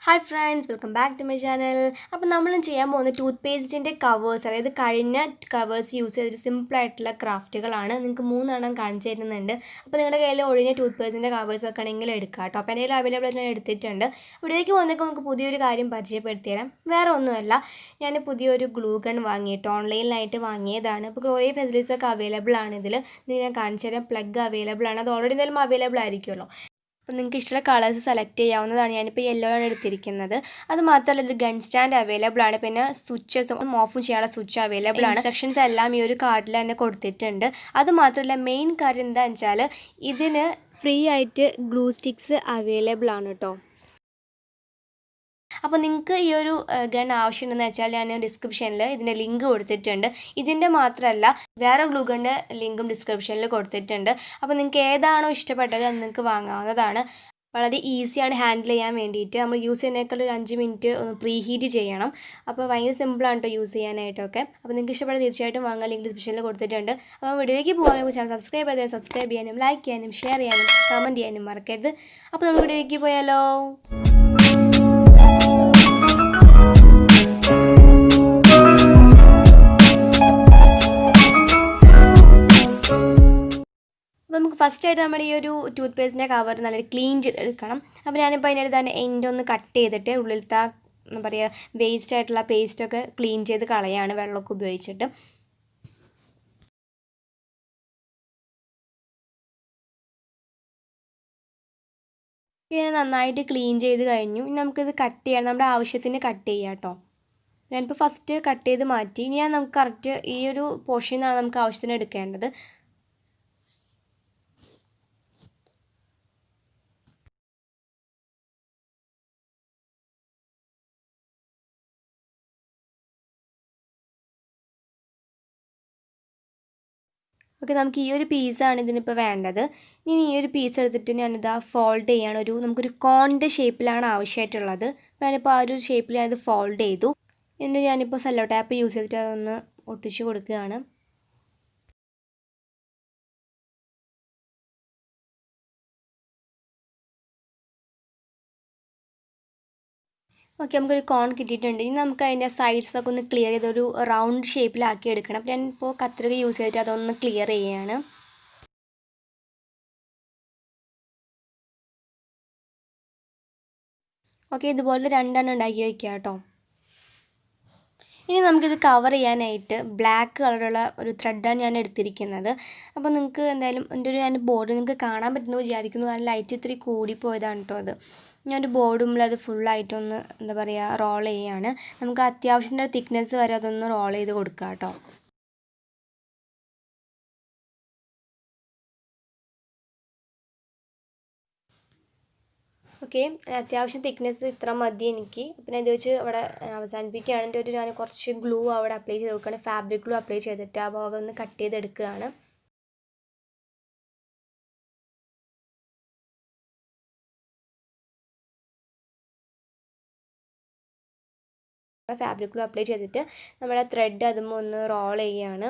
Hi friends, welcome back to my channel. അപ്പോൾ നമ്മൾ ചെയ്യാൻ പോകുന്ന ടൂത്ത് പേസ്റ്റിൻ്റെ കവേഴ്സ്, അതായത് കഴിഞ്ഞ കവേഴ്സ് യൂസ് ചെയ്തിട്ട് സിമ്പിൾ ആയിട്ടുള്ള ക്രാഫ്റ്റുകളാണ്. നിങ്ങൾക്ക് 3 കാണിച്ചു തരുന്നുണ്ട്. അപ്പോൾ നിങ്ങളുടെ കയ്യിൽ ഒഴിഞ്ഞ ടൂത്ത് പേസ്റ്റിൻ്റെ കവേഴ്സ് ഒക്കെ ആണെങ്കിൽ എടുക്കുക കേട്ടോ. അപ്പോൾ എൻ്റെ കയ്യിൽ അവൈലബിൾ ആയിട്ട് ഞാൻ എടുത്തിട്ടുണ്ട്. ഇവിടേക്ക് പോകുന്നതൊക്കെ നമുക്ക് പുതിയൊരു കാര്യം പരിചയപ്പെടുത്തി തരാം. വേറെ ഒന്നുമല്ല, ഞാൻ പുതിയൊരു ഗ്ലൂ ഗൺ വാങ്ങിയിട്ട് ഓൺലൈനിലായിട്ട് വാങ്ങിയതാണ്. അപ്പോൾ കുറേ ഫെസിലിറ്റീസ് ഒക്കെ അവൈലബിൾ ആണ് ഇതിൽ. ഇത് ഞാൻ കാണിച്ചു തരാം. പ്ലഗ് അവൈലബിൾ ആണ്. അത് ഓൾറെഡി എന്തായാലും അവൈലബിൾ ആയിരിക്കുമല്ലോ. അപ്പോൾ നിങ്ങൾക്ക് ഇഷ്ടമുള്ള കളേഴ്സ് സെലക്ട് ചെയ്യാവുന്നതാണ്. ഞാനിപ്പോൾ യെല്ലോ ആണ് എടുത്തിരിക്കുന്നത്. അത് മാത്രമല്ല, ഇത് ഗൺ സ്റ്റാൻഡ് അവൈലബിൾ ആണ്. പിന്നെ സ്വിച്ചസും ഓഫും ചെയ്യാനുള്ള സ്വിച്ച് അവൈലബിൾ ആണ്. ഇൻസ്ട്രക്ഷൻസ് എല്ലാം ഈ ഒരു കാർഡിൽ തന്നെ കൊടുത്തിട്ടുണ്ട്. അത് മാത്രമല്ല, മെയിൻ കാര്യം എന്താണെന്ന് വെച്ചാൽ ഇതിന് ഫ്രീ ആയിട്ട് ഗ്ലൂ സ്റ്റിക്സ് അവൈലബിൾ ആണ് കേട്ടോ. അപ്പോൾ നിങ്ങൾക്ക് ഈ ഒരു ഗൺ ആവശ്യമുണ്ടെന്ന് വെച്ചാൽ ഞാൻ ഡിസ്ക്രിപ്ഷനിൽ ഇതിൻ്റെ ലിങ്ക് കൊടുത്തിട്ടുണ്ട്. ഇതിൻ്റെ മാത്രമല്ല, വേറെ ഗ്ലൂ ഗണ്ണിൻ്റെ ലിങ്കും ഡിസ്ക്രിപ്ഷനിൽ കൊടുത്തിട്ടുണ്ട്. അപ്പോൾ നിങ്ങൾക്ക് ഏതാണോ ഇഷ്ടപ്പെട്ടത് അത് നിങ്ങൾക്ക് വാങ്ങാവുന്നതാണ്. വളരെ ഈസിയാണ് ഹാൻഡിൽ ചെയ്യാൻ വേണ്ടിയിട്ട്. നമ്മൾ യൂസ് ചെയ്യുന്നതിനേക്കാൾ ഒരു 5 മിനിറ്റ് ഒന്ന് പ്രീ ഹീറ്റ് ചെയ്യണം. അപ്പോൾ ഭയങ്കര സിമ്പിളാണ് കേട്ടോ യൂസ് ചെയ്യാനായിട്ടൊക്കെ. അപ്പോൾ നിങ്ങൾക്ക് ഇഷ്ടപ്പെട്ട തീർച്ചയായിട്ടും വാങ്ങാൻ ലിങ്ക് ഡിസ്ക്രിപ്ഷനിൽ കൊടുത്തിട്ടുണ്ട്. അപ്പോൾ വീഡിയോയിലേക്ക് പോകാൻ ചാനൽ സബ്സ്ക്രൈബ് ചെയ്യാനും ലൈക്ക് ചെയ്യാനും ഷെയർ ചെയ്യാനും കമൻറ്റ് ചെയ്യാനും മറക്കരുത്. അപ്പോൾ നമ്മൾ വീഡിയോയിലേക്ക് പോയാലോ. അപ്പോൾ നമുക്ക് ഫസ്റ്റായിട്ട് നമ്മുടെ ഈ ഒരു ടൂത്ത് പേസ്റ്റിൻ്റെ കവർ നല്ലൊരു ക്ലീൻ ചെയ്തെടുക്കണം. അപ്പോൾ ഞാനിപ്പോൾ അതിനടുത്ത് തന്നെ എൻഡ് ഒന്ന് കട്ട് ചെയ്തിട്ട് ഉള്ളിലത്തെ എന്താ പറയുക വേസ്റ്റ് ആയിട്ടുള്ള പേസ്റ്റൊക്കെ ക്ലീൻ ചെയ്ത് കളയാണ് വെള്ളമൊക്കെ ഉപയോഗിച്ചിട്ട്. ഞാൻ നന്നായിട്ട് ക്ലീൻ ചെയ്ത് കഴിഞ്ഞു. ഇനി നമുക്കിത് കട്ട് ചെയ്യാം. നമ്മുടെ ആവശ്യത്തിന് കട്ട് ചെയ്യാം കേട്ടോ. ഞാനിപ്പോൾ ഫസ്റ്റ് കട്ട് ചെയ്ത് മാറ്റി. ഇനി നമുക്ക് കറക്റ്റ് ഈ ഒരു പോർഷനിൽ നിന്നാണ് നമുക്ക് ആവശ്യത്തിന് എടുക്കേണ്ടത്. ഓക്കെ, നമുക്ക് ഈ ഒരു പീസാണ് ഇതിനിപ്പോൾ വേണ്ടത്. ഇനി ഈ ഒരു പീസ് എടുത്തിട്ട് ഞാനിതാ ഫോൾഡ് ചെയ്യാണ്. നമുക്കൊരു കോണിൻ്റെ ഷേപ്പിലാണ് ആവശ്യമായിട്ടുള്ളത്. അപ്പോൾ ഞാനിപ്പോൾ ആ ഒരു ഷേപ്പിൽ ഞാനിത് ഫോൾഡ് ചെയ്തു. എന്നിട്ട് ഞാനിപ്പോൾ സെല്ലോ ടാപ്പ് യൂസ് ചെയ്തിട്ട് അതൊന്ന് ഒട്ടിച്ച് കൊടുക്കുകയാണ്. ഓക്കെ, നമുക്കൊരു കോൺ കിട്ടിയിട്ടുണ്ട്. ഇനി നമുക്ക് അതിൻ്റെ സൈഡ്സൊക്കെ ഒന്ന് ക്ലിയർ ചെയ്ത് ഒരു റൗണ്ട് ഷേപ്പിലാക്കി എടുക്കണം. അപ്പോൾ ഞാനിപ്പോൾ കത്രിക യൂസ് ചെയ്തിട്ട് അതൊന്ന് ക്ലിയർ ചെയ്യുകയാണ്. ഓക്കെ, ഇതുപോലെ 2 ഉണ്ടാക്കി വയ്ക്കുക കേട്ടോ. ഇനി നമുക്കിത് കവർ ചെയ്യാനായിട്ട് ബ്ലാക്ക് കളറുള്ള ഒരു ത്രെഡാണ് ഞാൻ എടുത്തിരിക്കുന്നത്. അപ്പോൾ നിങ്ങൾക്ക് എന്തായാലും എൻ്റെ ഞാൻ ബോർഡ് നിങ്ങൾക്ക് കാണാൻ പറ്റുന്നു വിചാരിക്കുന്നു. കാരണം ലൈറ്റ് ഇത്തിരി കൂടിപ്പോയതാണ് കേട്ടോ അത്. ഞാനൊരു ബോർഡുമ്പിൽ അത് ഫുള്ളായിട്ടൊന്ന് എന്താ പറയുക റോൾ ചെയ്യുകയാണ്. നമുക്ക് അത്യാവശ്യത്തിൻ്റെ തിക്നെസ് വരെ അതൊന്ന് റോൾ ചെയ്ത് കൊടുക്കാം കേട്ടോ. ഓക്കെ, അത്യാവശ്യം തിക്നെസ് ഇത്ര മതി എനിക്ക്. പിന്നെ ഇത് വെച്ച് അവിടെ അവസാനിപ്പിക്കുകയാണ്. ഞാൻ കുറച്ച് ഗ്ലൂ അവിടെ അപ്ലൈ ചെയ്ത് കൊടുക്കുകയാണ്. ഫാബ്രിക് ഗ്ലൂ അപ്ലൈ ചെയ്തിട്ട് ആ ഭാഗം ഒന്ന് കട്ട് ചെയ്തെടുക്കുകയാണ്. ഫാബ്രിക് ഗ്ലൂ അപ്ലൈ ചെയ്തിട്ട് നമ്മുടെ ത്രെഡ് അതുമ്പോൾ ഒന്ന് റോൾ ചെയ്യുകയാണ്.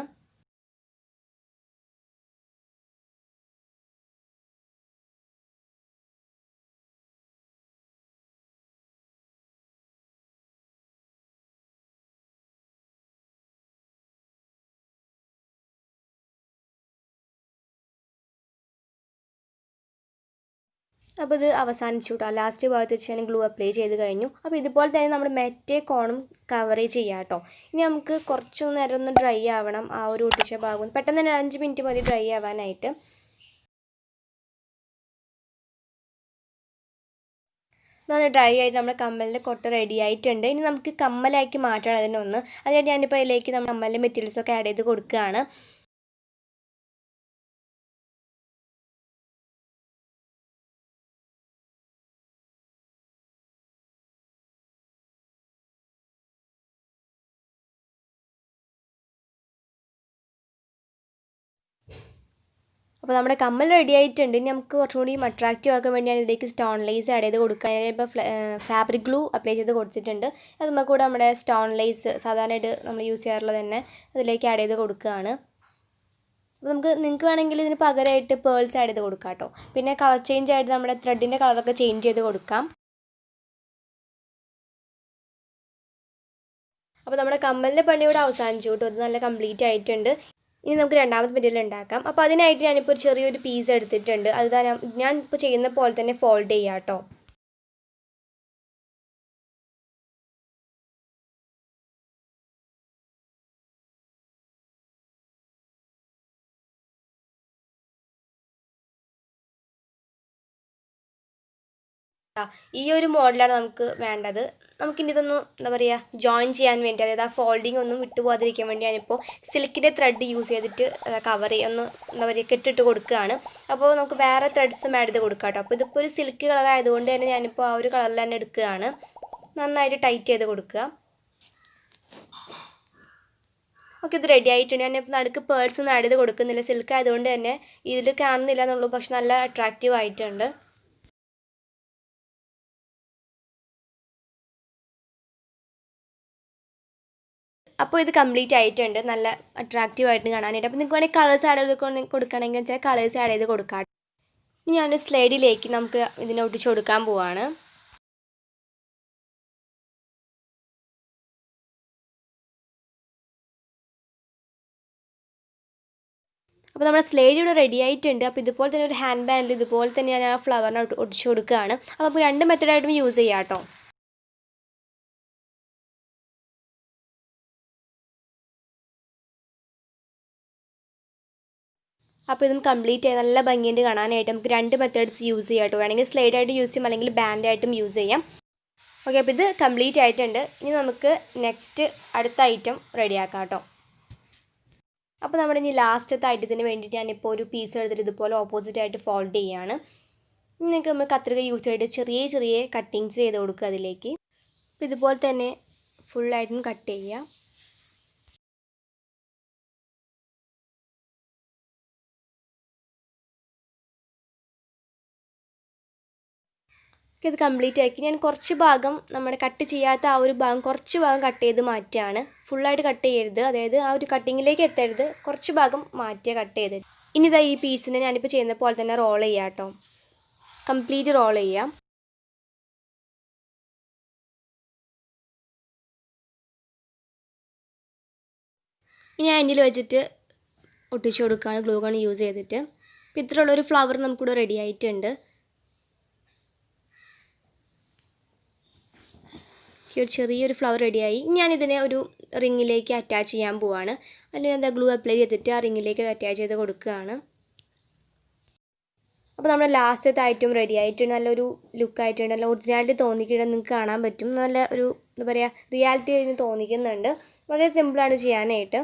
അപ്പോൾ ഇത് അവസാനിച്ചു കേട്ടോ. ലാസ്റ്റ് ഭാഗത്ത് വെച്ച് ഞാൻ ഗ്ലൂ അപ്ലൈ ചെയ്ത് കഴിഞ്ഞു. അപ്പോൾ ഇതുപോലെ തന്നെ നമ്മൾ മറ്റേ കോണും കവറേജ് ചെയ്യാം കേട്ടോ. ഇനി നമുക്ക് കുറച്ച് നേരം ഒന്ന് ഡ്രൈ ആവണം. ആ ഒരു ഒട്ടിച്ച ഭാഗം പെട്ടെന്ന് തന്നെ 5 മിനിറ്റ് മതി ഡ്രൈ ആവാനായിട്ട്. നന്നായി ഡ്രൈ ആയിട്ട് നമ്മുടെ കമ്മലിൻ്റെ കൊട്ട റെഡി ആയിട്ടുണ്ട്. ഇനി നമുക്ക് കമ്മലാക്കി മാറ്റണം അതിനൊന്ന്. അതിനായിട്ട് ഞാനിപ്പോൾ അതിലേക്ക് നമ്മൾ കമ്മലിൻ്റെ മെറ്റീരിയൽസൊക്കെ ആഡ് ചെയ്ത് കൊടുക്കുകയാണ്. അപ്പോൾ നമ്മുടെ കമ്മൽ റെഡി ആയിട്ടുണ്ട്. ഇനി നമുക്ക് കുറച്ചുകൂടി അട്രാക്റ്റീവ് ആക്കാൻ വേണ്ടി ഞാൻ ഇതിലേക്ക് സ്റ്റോൺ ലേസ് ആഡ് ചെയ്ത് കൊടുക്കുക. ഇപ്പോൾ ഫാബ്രിക് ഗ്ലൂ അപ്ലൈ ചെയ്ത് കൊടുത്തിട്ടുണ്ട്. അത് നമുക്ക് കൂടെ നമ്മുടെ സ്റ്റോൺ ലേസ് സാധാരണയായിട്ട് നമ്മൾ യൂസ് ചെയ്യാറുള്ളത് തന്നെ അതിലേക്ക് ആഡ് ചെയ്ത് കൊടുക്കുകയാണ്. അപ്പോൾ നിങ്ങൾക്ക് വേണമെങ്കിൽ ഇതിന് പകരമായിട്ട് പേൾസ് ആഡ് ചെയ്ത് കൊടുക്കാം കേട്ടോ. പിന്നെ കളർ ചേഞ്ച് ആയിട്ട് നമ്മുടെ ത്രെഡിൻ്റെ കളറൊക്കെ ചേഞ്ച് ചെയ്ത് കൊടുക്കാം. അപ്പോൾ നമ്മുടെ കമ്മലിൻ്റെ പണി ഇവിടെ അവസാനിച്ചു കേട്ടോ. അത് നല്ല കംപ്ലീറ്റ് ആയിട്ടുണ്ട്. ഇനി നമുക്ക് രണ്ടാമത്തെ മെറ്റീരിയൽ ഉണ്ടാക്കാം. അപ്പോൾ അതിനായിട്ട് ഞാനിപ്പോൾ ഒരു ചെറിയൊരു പീസ് എടുത്തിട്ടുണ്ട്. അത് ഞാൻ ഇപ്പോൾ ചെയ്യുന്ന പോലെ തന്നെ ഫോൾഡ് ചെയ്യാം കേട്ടോ. ഈ ഒരു മോഡലാണ് നമുക്ക് വേണ്ടത്. നമുക്കിനി ഇതൊന്ന് എന്താ പറയുക ജോയിൻ ചെയ്യാൻ വേണ്ടി, അതായത് ആ ഫോൾഡിങ് ഒന്നും വിട്ടുപോകാതിരിക്കാൻ വേണ്ടി ഞാനിപ്പോൾ സിൽക്കിൻ്റെ ത്രെഡ് യൂസ് ചെയ്തിട്ട് കവർ ഒന്ന് എന്താ പറയുക കെട്ടിട്ട് കൊടുക്കുകയാണ്. അപ്പോൾ നമുക്ക് വേറെ ത്രെഡ്സും ആഡ് ചെയ്ത് കൊടുക്കാം കേട്ടോ. അപ്പോൾ ഇതിപ്പോൾ ഒരു സിൽക്ക് കളർ ആയതുകൊണ്ട് തന്നെ ഞാനിപ്പോൾ ആ ഒരു കളറിൽ തന്നെ എടുക്കുകയാണ്. നന്നായിട്ട് ടൈറ്റ് ചെയ്ത് കൊടുക്കുക. ഓക്കെ, ഇത് റെഡി ആയിട്ടുണ്ട്. ഞാനിപ്പോൾ നടുക്ക് പേഴ്സ് ഒന്നും ആഡ് ചെയ്ത് കൊടുക്കുന്നില്ല. സിൽക്ക് ആയതുകൊണ്ട് തന്നെ ഇതിൽ കാണുന്നില്ല എന്നുള്ളൂ, പക്ഷെ നല്ല അട്രാക്റ്റീവ് ആയിട്ടുണ്ട്. അപ്പോൾ ഇത് കംപ്ലീറ്റ് ആയിട്ടുണ്ട്. നല്ല അട്രാക്റ്റീവ് ആയിട്ട് കാണാനായിട്ട്. അപ്പോൾ നിങ്ങൾക്ക് വേണമെങ്കിൽ കളേഴ്സ് ആഡ് ചെയ്ത് കൊടുക്കണമെങ്കിൽ വെച്ചാൽ കളേഴ്സ് ആഡ് ചെയ്ത് കൊടുക്കാം. ഇനി ഞാൻ സ്ലൈഡിലേക്ക് നമുക്ക് ഇതിനെ ഒട്ടിച്ച് കൊടുക്കാൻ പോവാണ്. അപ്പോൾ നമ്മുടെ സ്ലൈഡ് ഇവിടെ റെഡി ആയിട്ടുണ്ട്. അപ്പോൾ ഇതുപോലെ തന്നെ ഒരു ഹാൻഡ് ബാൻഡിൽ ഇതുപോലെ തന്നെ ഞാൻ ആ ഫ്ലവറിനെ ഒട്ടിച്ച് കൊടുക്കുകയാണ്. അപ്പോൾ നമുക്ക് രണ്ട് മെത്തേഡായിട്ടും യൂസ് ചെയ്യാം കേട്ടോ. അപ്പോൾ ഇതും കംപ്ലീറ്റ് ആയി നല്ല ഭംഗിയുണ്ട് കാണാനായിട്ട്. നമുക്ക് രണ്ട് മെത്തേഡ്സ് യൂസ് ചെയ്യാം കേട്ടോ. വേണമെങ്കിൽ സ്ലൈഡായിട്ട് യൂസ് ചെയ്യാം, അല്ലെങ്കിൽ ബാൻഡായിട്ടും യൂസ് ചെയ്യാം. ഓക്കെ, അപ്പോൾ ഇത് കംപ്ലീറ്റ് ആയിട്ടുണ്ട്. ഇനി നമുക്ക് നെക്സ്റ്റ് അടുത്ത ഐറ്റം റെഡിയാക്കാം കേട്ടോ. അപ്പോൾ നമ്മുടെ ഇനി ലാസ്റ്റത്തെ ഐറ്റത്തിന് വേണ്ടിയിട്ട് ഞാനിപ്പോൾ ഒരു പീസ് എടുത്തിട്ട് ഇതുപോലെ ഓപ്പോസിറ്റ് ആയിട്ട് ഫോൾഡ് ചെയ്യുകയാണ്. ഇനി നിങ്ങൾക്ക് നമ്മൾ കത്രിക യൂസ് ചെയ്തിട്ട് ചെറിയ ചെറിയ കട്ടിങ്സ് ചെയ്ത് കൊടുക്കുക അതിലേക്ക്. അപ്പോൾ ഇതുപോലെ തന്നെ ഫുള്ളായിട്ടും കട്ട് ചെയ്യുക. ഇത് കംപ്ലീറ്റ് ആക്കി ഞാൻ കുറച്ച് ഭാഗം നമ്മുടെ കട്ട് ചെയ്യാത്ത ആ ഒരു ഭാഗം കുറച്ച് ഭാഗം കട്ട് ചെയ്ത് മാറ്റുകയാണ്. ഫുള്ളായിട്ട് കട്ട് ചെയ്യരുത്, അതായത് ആ ഒരു കട്ടിങ്ങിലേക്ക് എത്തരുത്, കുറച്ച് ഭാഗം മാറ്റിയ കട്ട് ചെയ്ത്. ഇനി ഇതാ ഈ പീസിനെ ഞാനിപ്പോൾ ചെയ്യുന്ന പോലെ തന്നെ റോൾ ചെയ്യാം കേട്ടോ. കംപ്ലീറ്റ് റോൾ ചെയ്യാം. ഇനി ഞാൻ അതിൽ വെച്ചിട്ട് ഒട്ടിച്ച് കൊടുക്കുകയാണ് ഗ്ലൂ ഗൺ യൂസ് ചെയ്തിട്ട്. അപ്പോൾ ഇത്രയുള്ളൊരു ഫ്ലവർ നമുക്കിവിടെ റെഡി ആയിട്ടുണ്ട്. ഒരു ചെറിയൊരു ഫ്ലവർ റെഡിയായി. ഞാനിതിനെ ഒരു റിങ്ങിലേക്ക് അറ്റാച്ച് ചെയ്യാൻ പോവാണ്. അല്ലെങ്കിൽ എന്താ ഗ്ലൂ അപ്ലൈ ചെയ്തിട്ട് ആ റിങ്ങിലേക്ക് അറ്റാച്ച് ചെയ്ത് കൊടുക്കുകയാണ്. അപ്പോൾ നമ്മുടെ ലാസ്റ്റത്തെ ഐറ്റം റെഡി ആയിട്ടുണ്ട്. നല്ലൊരു ലുക്കായിട്ടുണ്ട്. നല്ല ഒറിജിനാലിറ്റി തോന്നിക്കിട്ട് നിങ്ങൾക്ക് കാണാൻ പറ്റും. നല്ല ഒരു എന്താ പറയുക റിയാലിറ്റി തോന്നിക്കുന്നുണ്ട്. വളരെ സിമ്പിളാണ് ചെയ്യാനായിട്ട്.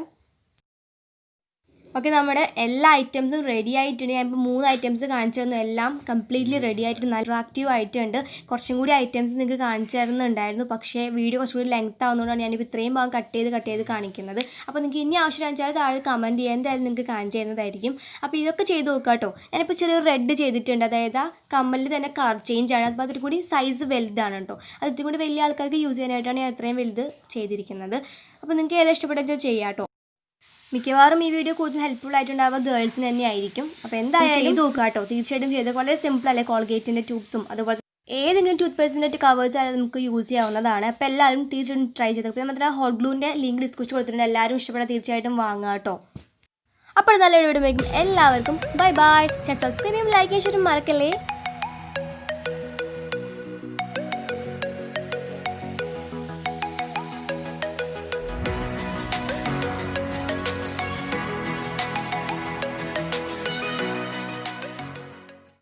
ഓക്കെ, നമ്മുടെ എല്ലാ ഐറ്റംസും റെഡി ആയിട്ടുണ്ട്. ഞാനിപ്പോൾ 3 ഐറ്റംസ് കാണിച്ചു തന്നു. എല്ലാം കംപ്ലീറ്റ്ലി റെഡി ആയിട്ടുണ്ട്. നല്ല അട്രാക്റ്റീവ് ആയിട്ടുണ്ട്. കുറച്ചും കൂടി ഐറ്റംസ് നിങ്ങൾക്ക് കാണിച്ചു തരുന്നുണ്ടായിരുന്നു, പക്ഷേ വീഡിയോ കുറച്ചും കൂടി ലെങ്ത് ആവുന്നതുകൊണ്ടാണ് ഞാനിപ്പോൾ ഇത്രയും ഭാഗം കട്ട് ചെയ്ത് കാണിക്കുന്നത്. അപ്പോൾ നിങ്ങൾക്ക് ഇനി ആവശ്യമാണെന്ന് വെച്ചാൽ താഴെ കമൻറ്റ് ചെയ്യുക, എന്തായാലും നിങ്ങൾക്ക് കാണിച്ചു തരുന്നതായിരിക്കും. അപ്പോൾ ഇതൊക്കെ ചെയ്ത് നോക്കുക കേട്ടോ. ഞാനിപ്പോൾ ചെറിയൊരു റെഡ് ചെയ്തിട്ടുണ്ട്, അതായത് ആ കമ്മലിൽ തന്നെ കളർ ചേഞ്ച് ആണ്. അപ്പോൾ അതിൽ കൂടി സൈസ് വലുതാണ് കേട്ടോ. അത് ഇത്തിരി കൂടി വലിയ ആൾക്കാർക്ക് യൂസ് ചെയ്യാനായിട്ടാണ് ഞാൻ അത്രയും വലുത് ചെയ്തിരിക്കുന്നത്. അപ്പോൾ നിങ്ങൾക്ക് ഏതാ ഇഷ്ടപ്പെട്ടെന്ന് വെച്ചാൽ ചെയ്യാം കേട്ടോ. മിക്കവാറും ഈ വീഡിയോ കൂടുതൽ ഹെൽപ്ഫുൾ ആയിട്ടുണ്ടാവുക ഗേൾസിന് തന്നെ ആയിരിക്കും. അപ്പോൾ എന്തായാലും ചെയ്ത് നോക്കുക കേട്ടോ. തീർച്ചയായിട്ടും ചെയ്ത് വളരെ സിമ്പിൾ അല്ലേ. കോൾഗേറ്റിൻ്റെ ട്യൂബ്സും അതുപോലെ ഏതെങ്കിലും ടൂത്ത് പേസ്റ്റിൻ്റെ കവേഴ്സ് ആയാലും നമുക്ക് യൂസ് ചെയ്യാവുന്നതാണ്. അപ്പോൾ എല്ലാവരും തീർച്ചയായിട്ടും ട്രൈ ചെയ്ത് നോക്കുക. മാത്രമല്ല ഹോട്ട് ഗ്ലൂവിൻ്റെ ലിങ്ക് ഡിസ്ക്രിപ്ഷൻ കൊടുത്തിട്ടുണ്ട്. എല്ലാവരും ഇഷ്ടപ്പെടാൻ തീർച്ചയായിട്ടും വാങ്ങുക കേട്ടോ. അപ്പോൾ നല്ല വീഡിയോ എല്ലാവർക്കും ബൈ ബൈ. സബ്സ്ക്രൈബ് ചെയ്യാൻ ലൈക്ക് ചെയ്യാൻ മറക്കല്ലേ.